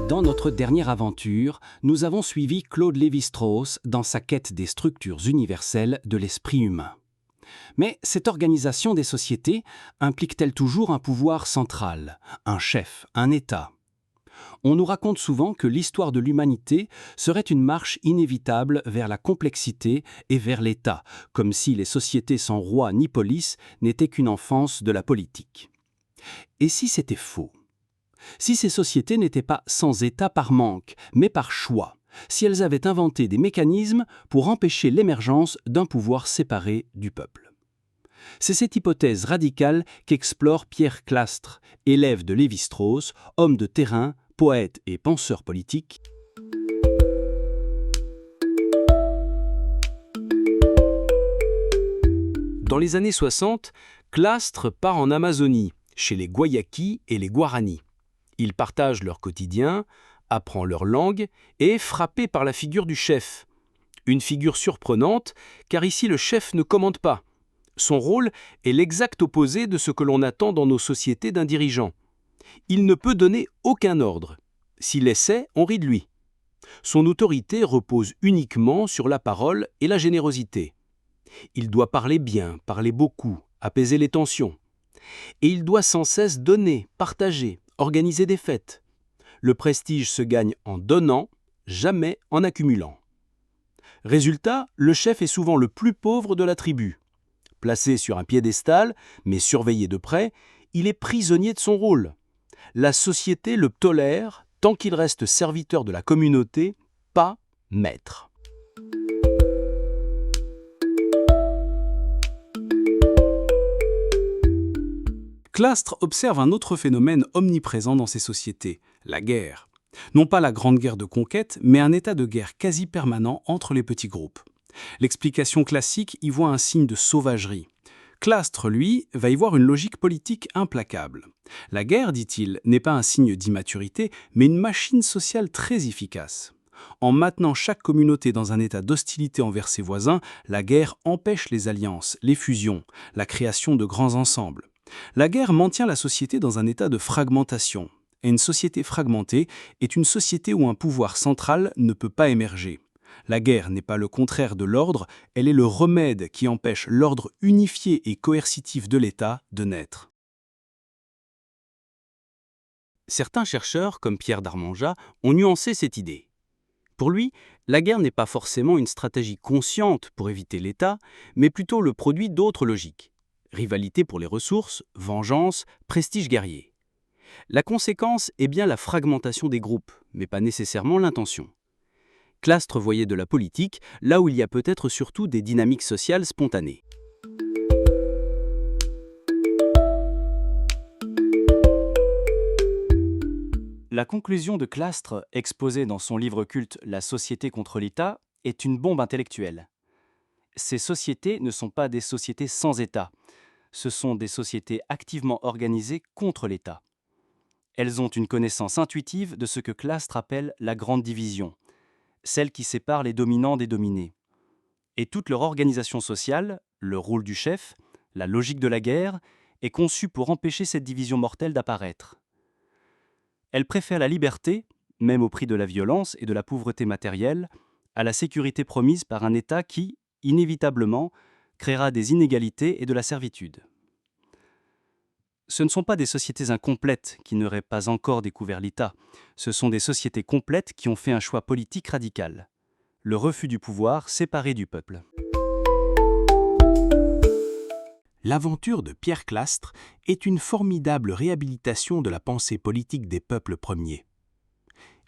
Dans notre dernière aventure, nous avons suivi Claude Lévi-Strauss dans sa quête des structures universelles de l'esprit humain. Mais cette organisation des sociétés implique-t-elle toujours un pouvoir central, un chef, un État ? On nous raconte souvent que l'histoire de l'humanité serait une marche inévitable vers la complexité et vers l'État, comme si les sociétés sans roi ni police n'étaient qu'une enfance de la politique. Et si c'était faux ? Si ces sociétés n'étaient pas sans État par manque, mais par choix, si elles avaient inventé des mécanismes pour empêcher l'émergence d'un pouvoir séparé du peuple. C'est cette hypothèse radicale qu'explore Pierre Clastres, élève de Lévi-Strauss, homme de terrain, poète et penseur politique. Dans les années 60, Clastres part en Amazonie, chez les Guayakis et les Guarani. Il partage leur quotidien, apprend leur langue et est frappé par la figure du chef. Une figure surprenante, car ici le chef ne commande pas. Son rôle est l'exact opposé de ce que l'on attend dans nos sociétés d'un dirigeant. Il ne peut donner aucun ordre. S'il essaie, on rit de lui. Son autorité repose uniquement sur la parole et la générosité. Il doit parler bien, parler beaucoup, apaiser les tensions. Et il doit sans cesse donner, partager, organiser des fêtes. Le prestige se gagne en donnant, jamais en accumulant. Résultat, le chef est souvent le plus pauvre de la tribu. Placé sur un piédestal, mais surveillé de près, il est prisonnier de son rôle. La société le tolère tant qu'il reste serviteur de la communauté, pas maître. Clastres observe un autre phénomène omniprésent dans ces sociétés, la guerre. Non pas la grande guerre de conquête, mais un état de guerre quasi permanent entre les petits groupes. L'explication classique y voit un signe de sauvagerie. Clastres, lui, va y voir une logique politique implacable. La guerre, dit-il, n'est pas un signe d'immaturité, mais une machine sociale très efficace. En maintenant chaque communauté dans un état d'hostilité envers ses voisins, la guerre empêche les alliances, les fusions, la création de grands ensembles. La guerre maintient la société dans un état de fragmentation. Et une société fragmentée est une société où un pouvoir central ne peut pas émerger. La guerre n'est pas le contraire de l'ordre, elle est le remède qui empêche l'ordre unifié et coercitif de l'État de naître. Certains chercheurs, comme Pierre Darmanjat, ont nuancé cette idée. Pour lui, la guerre n'est pas forcément une stratégie consciente pour éviter l'État, mais plutôt le produit d'autres logiques. Rivalité pour les ressources, vengeance, prestige guerrier. La conséquence est bien la fragmentation des groupes, mais pas nécessairement l'intention. Clastres voyait de la politique là où il y a peut-être surtout des dynamiques sociales spontanées. La conclusion de Clastres, exposée dans son livre culte « La société contre l'État », est une bombe intellectuelle. Ces sociétés ne sont pas des sociétés sans État. Ce sont des sociétés activement organisées contre l'État. Elles ont une connaissance intuitive de ce que Clastres appelle la grande division, celle qui sépare les dominants des dominés. Et toute leur organisation sociale, le rôle du chef, la logique de la guerre, est conçue pour empêcher cette division mortelle d'apparaître. Elles préfèrent la liberté, même au prix de la violence et de la pauvreté matérielle, à la sécurité promise par un État qui, inévitablement, créera des inégalités et de la servitude. Ce ne sont pas des sociétés incomplètes qui n'auraient pas encore découvert l'État. Ce sont des sociétés complètes qui ont fait un choix politique radical. Le refus du pouvoir séparé du peuple. L'aventure de Pierre Clastres est une formidable réhabilitation de la pensée politique des peuples premiers.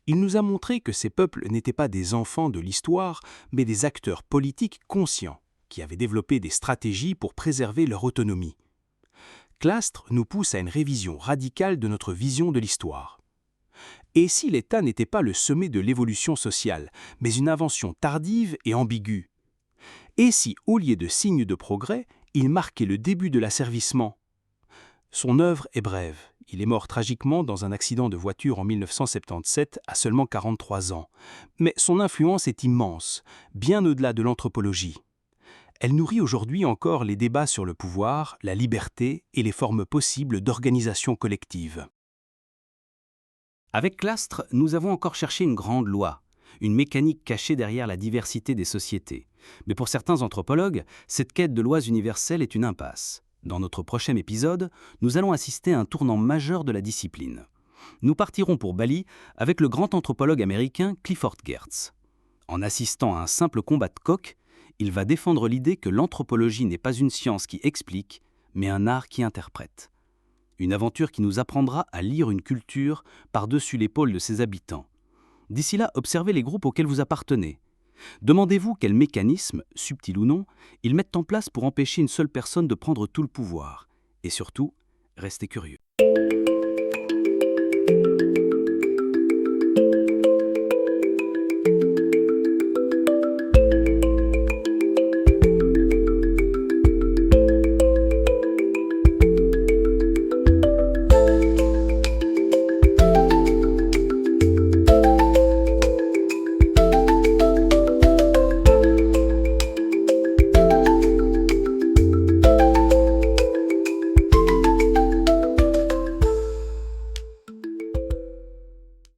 Il nous a montré que ces peuples n'étaient pas des enfants de l'histoire, mais des acteurs politiques conscients, qui avaient développé des stratégies pour préserver leur autonomie. Clastres nous pousse à une révision radicale de notre vision de l'histoire. Et si l'État n'était pas le sommet de l'évolution sociale, mais une invention tardive et ambiguë? Et si, au lieu de signes de progrès, il marquait le début de l'asservissement? Son œuvre est brève. Il est mort tragiquement dans un accident de voiture en 1977 à seulement 43 ans. Mais son influence est immense, bien au-delà de l'anthropologie. Elle nourrit aujourd'hui encore les débats sur le pouvoir, la liberté et les formes possibles d'organisation collective. Avec Clastres, nous avons encore cherché une grande loi, une mécanique cachée derrière la diversité des sociétés. Mais pour certains anthropologues, cette quête de lois universelles est une impasse. Dans notre prochain épisode, nous allons assister à un tournant majeur de la discipline. Nous partirons pour Bali avec le grand anthropologue américain Clifford Geertz. En assistant à un simple combat de coqs, il va défendre l'idée que l'anthropologie n'est pas une science qui explique, mais un art qui interprète. Une aventure qui nous apprendra à lire une culture par-dessus l'épaule de ses habitants. D'ici là, observez les groupes auxquels vous appartenez. Demandez-vous quels mécanismes, subtils ou non, ils mettent en place pour empêcher une seule personne de prendre tout le pouvoir. Et surtout, restez curieux.